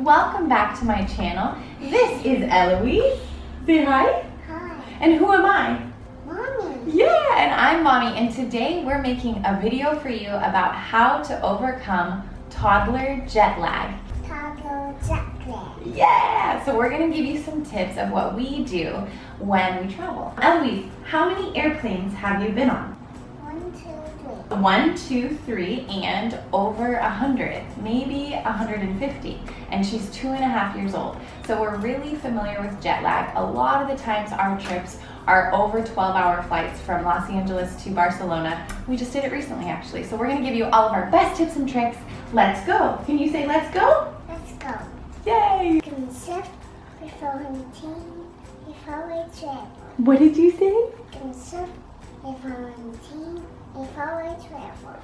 welcome back to my channel. This is Eloise. Say hi. Hi. And who am I? Mommy. Yeah, and I'm Mommy, and today we're making a video for you about how to overcome toddler jet lag. Toddler Jetlag. Yeah, so we're gonna give you some tips of what we do when we travel. Eloise, how many airplanes have you been on? 1, 2, 3. 1, 2, 3, and over 100, maybe 150. And she's 2.5 years old. So we're really familiar with jet lag. A lot of the times our trips are over 12-hour flights from Los Angeles to Barcelona. We just did it recently, actually. So we're gonna give you all of our best tips and tricks. Let's go. Can you say let's go? Let's go. Yay! Concept before hunting, before we travel. What did you say? Concept before hunting, before we travel.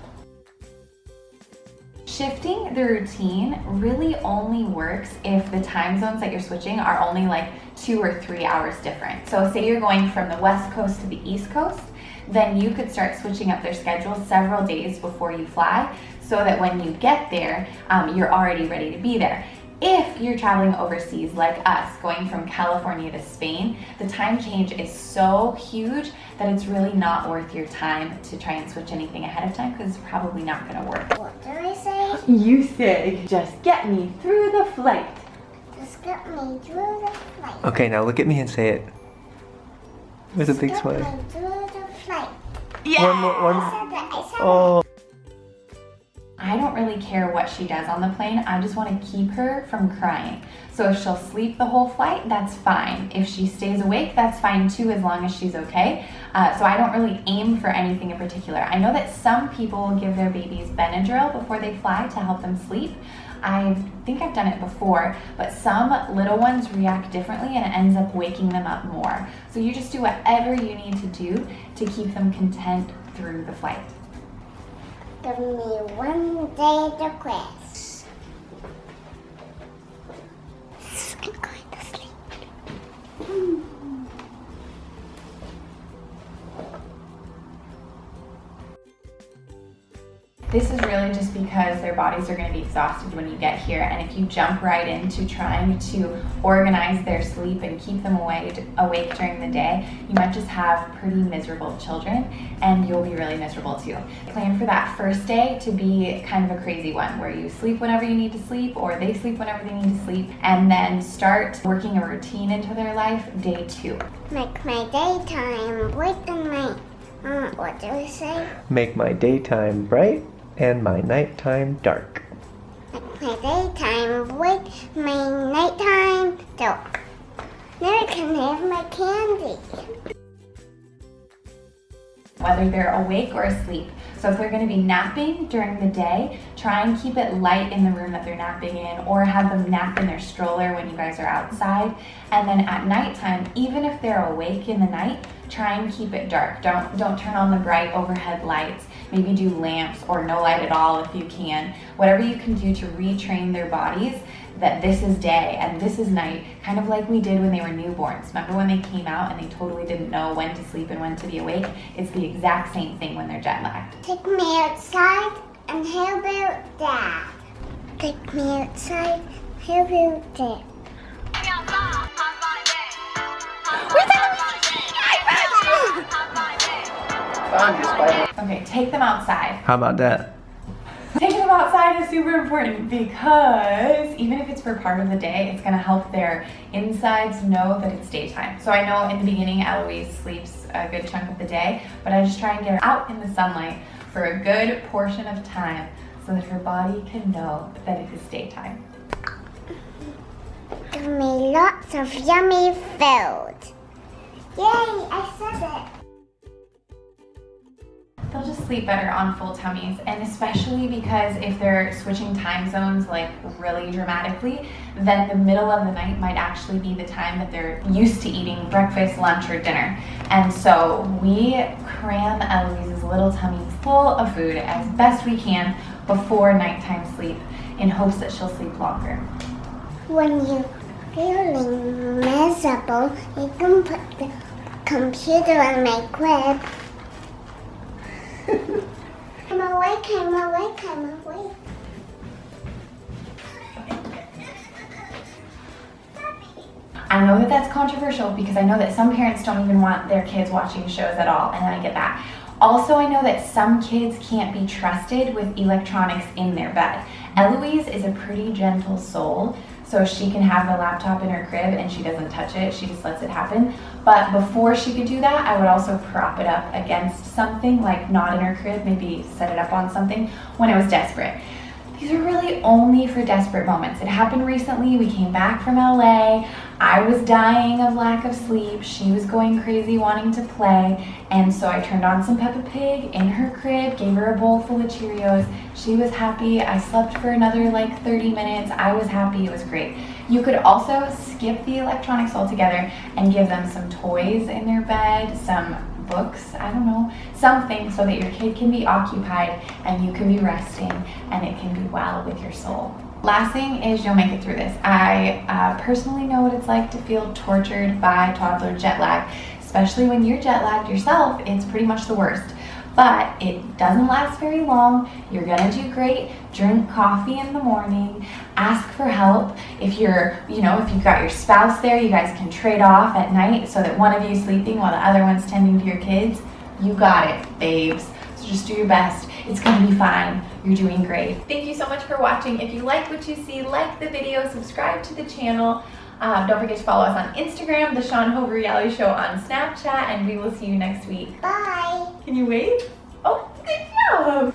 Shifting the routine really only works if the time zones that you're switching are only like 2 or 3 hours different. So say you're going from the West Coast to the East Coast, then you could start switching up their schedule several days before you fly so that when you get there, you're already ready to be there. If you're traveling overseas like us, going from California to Spain, the time change is so huge that it's really not worth your time to try and switch anything ahead of time because it's probably not gonna work. What do I say? You say, just get me through the flight. Just get me through the flight. Okay, now look at me and say it. With a big Get smile. me through the flight. Yeah! One more, one. I said that. I said Oh. I don't really care what she does on the plane. I just want to keep her from crying. So if she'll sleep the whole flight, that's fine. If she stays awake, that's fine too, as long as she's okay. So I don't really aim for anything in particular. I know that some people give their babies Benadryl before they fly to help them sleep. I think I've done it before, but some little ones react differently and it ends up waking them up more. So you just do whatever you need to do to keep them content through the flight. Give me one day to quest. I'm going to sleep. This is really just because their bodies are going to be exhausted when you get here, and if you jump right into trying to organize their sleep and keep them awake during the day, you might just have pretty miserable children, and you'll be really miserable too. Plan for that first day to be kind of a crazy one, where you sleep whenever you need to sleep, or they sleep whenever they need to sleep, and then start working a routine into their life day 2. Make my daytime bright and night. What do I say? Make my daytime bright and my nighttime dark. Make my daytime bright, my nighttime dark. Now I can have my candy. Whether they're awake or asleep. So if they're going to be napping during the day, try and keep it light in the room that they're napping in, or have them nap in their stroller when you guys are outside. And then at nighttime, even if they're awake in the night, try and keep it dark. Don't turn on the bright overhead lights. Maybe do lamps or no light at all if you can. Whatever you can do to retrain their bodies that this is day and this is night, kind of like we did when they were newborns. Remember when they came out and they totally didn't know when to sleep and when to be awake? It's the exact same thing when they're jet lagged. Take me outside and how about Dad? Take me outside, how about Dad? Okay, take them outside. How about that? Taking them outside is super important because even if it's for part of the day, it's gonna help their insides know that it's daytime. So I know in the beginning, Eloise sleeps a good chunk of the day, but I just try and get her out in the sunlight for a good portion of time so that her body can know that it is daytime. Give me lots of yummy food. Yay, I said it. They'll just sleep better on full tummies, and especially because if they're switching time zones like really dramatically, then the middle of the night might actually be the time that they're used to eating breakfast, lunch, or dinner. And so we cram Eloise's little tummy full of food as best we can before nighttime sleep in hopes that she'll sleep longer. When you're feeling miserable, you can put the computer on my crib. I'm awake, I'm awake, I'm awake. I know that that's controversial because I know that some parents don't even want their kids watching shows at all, and I get that. Also, I know that some kids can't be trusted with electronics in their bed. Eloise is a pretty gentle soul, so she can have the laptop in her crib and she doesn't touch it, she just lets it happen. But before she could do that, I would also prop it up against something, like not in her crib, maybe set it up on something when it was desperate. These are really only for desperate moments. It happened recently. We came back from LA. I was dying of lack of sleep. She was going crazy wanting to play. And so I turned on some Peppa Pig in her crib, gave her a bowl full of Cheerios. She was happy. I slept for another like 30 minutes. I was happy. It was great. You could also skip the electronics altogether and give them some toys in their bed, some books, I don't know, something so that your kid can be occupied and you can be resting and it can be well with your soul. Last thing is you'll make it through this. I personally know what it's like to feel tortured by toddler jet lag, especially when you're jet lagged yourself. It's pretty much the worst. But it doesn't last very long. You're gonna do great. Drink coffee in the morning. Ask for help. If if you've got your spouse there, you guys can trade off at night so that one of you is sleeping while the other one's tending to your kids. You got it, babes. So just do your best. It's gonna be fine. You're doing great. Thank you so much for watching. If you like what you see, like the video, subscribe to the channel. Don't forget to follow us on Instagram, the ShaunHover Reality Show on Snapchat, and we will see you next week. Bye. Can you wait? Oh, good job!